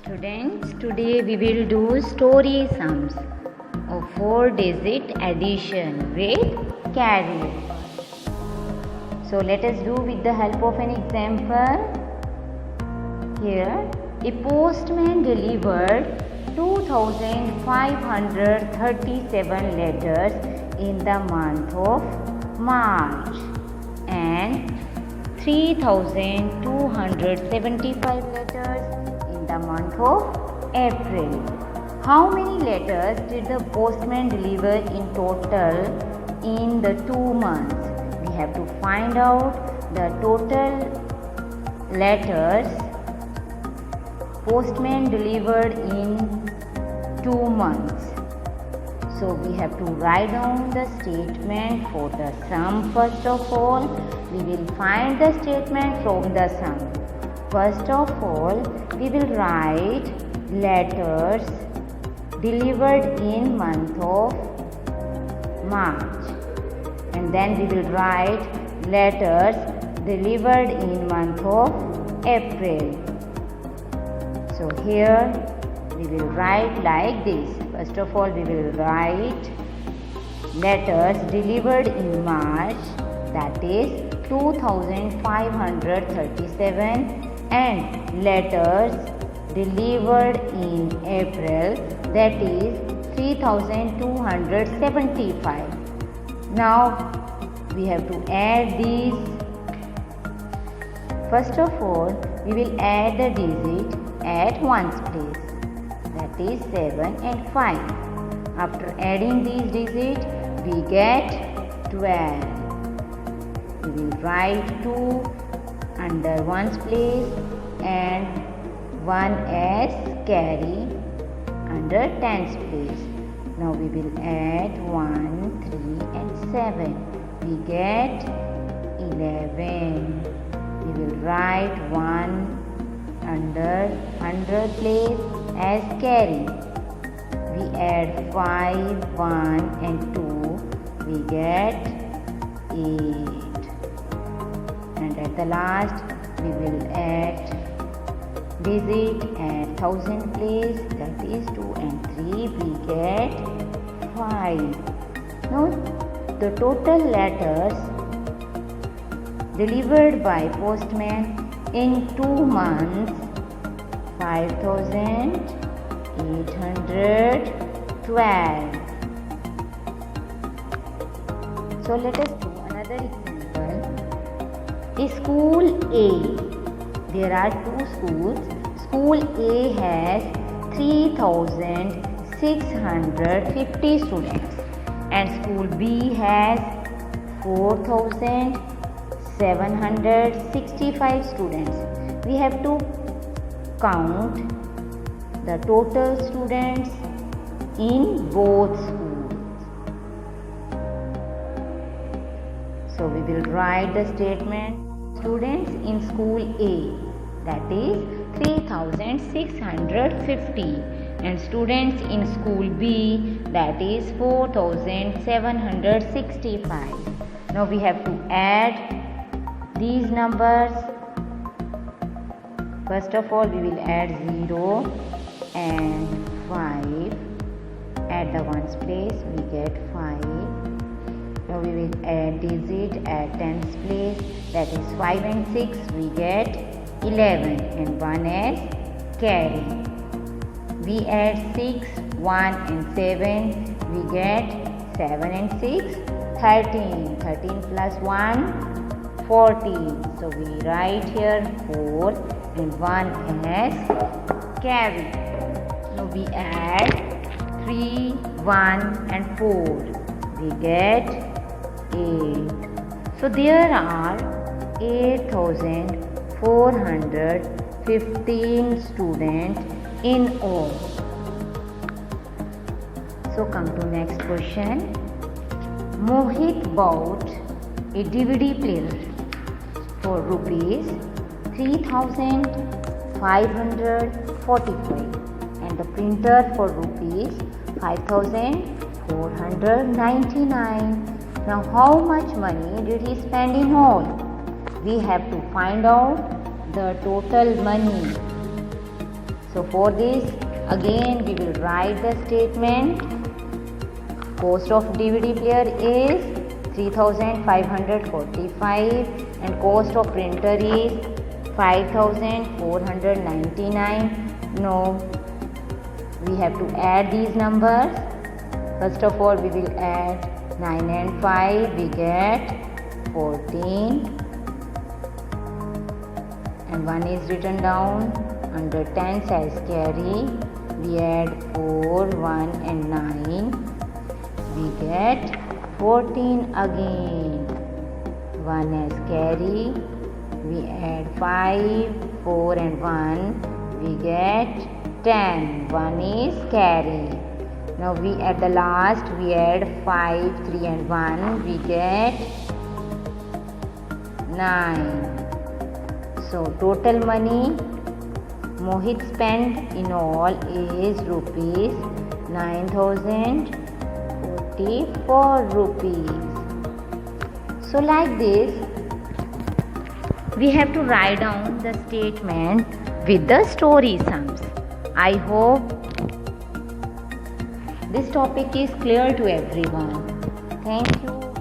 Students, today we will do story sums of 4-digit addition with carry. So let us do with the help of an example. Here, a postman delivered 2,537 letters in the month of March and 3,275 letters in the month of April. How many letters did the postman deliver in total in the 2 months? We have to find out the total letters postman delivered in 2 months. So we have to write down the statement for the sum. First of all, we will find the statement from the sum. First of all, we will write letters delivered in month of March, and then we will write letters delivered in month of April. So here we will write like this. First of all, we will write letters delivered in March, that is 2,537, and letters delivered in April, that is 3,275. Now we have to add these. First of all, we will add the digit at ones place, that is 7 and 5. After adding these digits, we get 12. We will write 2 under ones place and 1 as carry under tens place. Now we will add 1, 3 and 7. We get 11. We will write 1 under 100 place as carry. We add 5, 1 and 2. We get 8. And at the last, we will add digit at thousand place, that is 2 and 3. We get 5. Now the total letters delivered by postman in 2 months, 5,812. So let us do another example. In School A, there are 2 schools. School A has 3,650 students and School B has 4,765 students. We have to count the total students in both schools. So we will write the statement. Students in School A, that is 3,650, and students in School B, that is 4,765. Now we have to add these numbers. First of all, we will add 0 and 5. At the ones place, we get 5. Now we will add digit at tens place, that is 5 and 6. We get 11 and 1 as carry. We add 6, 1 and 7. We get 7 and 6, 13. 13 plus 1, 14. So we write here 4 and 1 as carry. Now we add 3, 1 and 4. We get 8. So there are 8,415 students in all. So come to next question. Mohit bought a DVD player for rupees 3,545 and the printer for rupees 5,499. Now how much money did he spend in all? We have to find out the total money. So for this, again we will write the statement. Cost of DVD player is 3,545 and cost of printer is 5,499. Now we have to add these numbers. First of all, we will add 9 and 5, we get 14, and 1 is written down under 10 as carry. We add 4, 1 and 9, we get 14 again. 1 as carry, we add 5, 4 and 1, we get 10. 1 is carry. Now we at the last we add 5, 3 and 1, we get 9. So total money Mohit spent in all is rupees 9,044 rupees. So like this we have to write down the statement with the story sums. I hope this topic is clear to everyone. Thank you.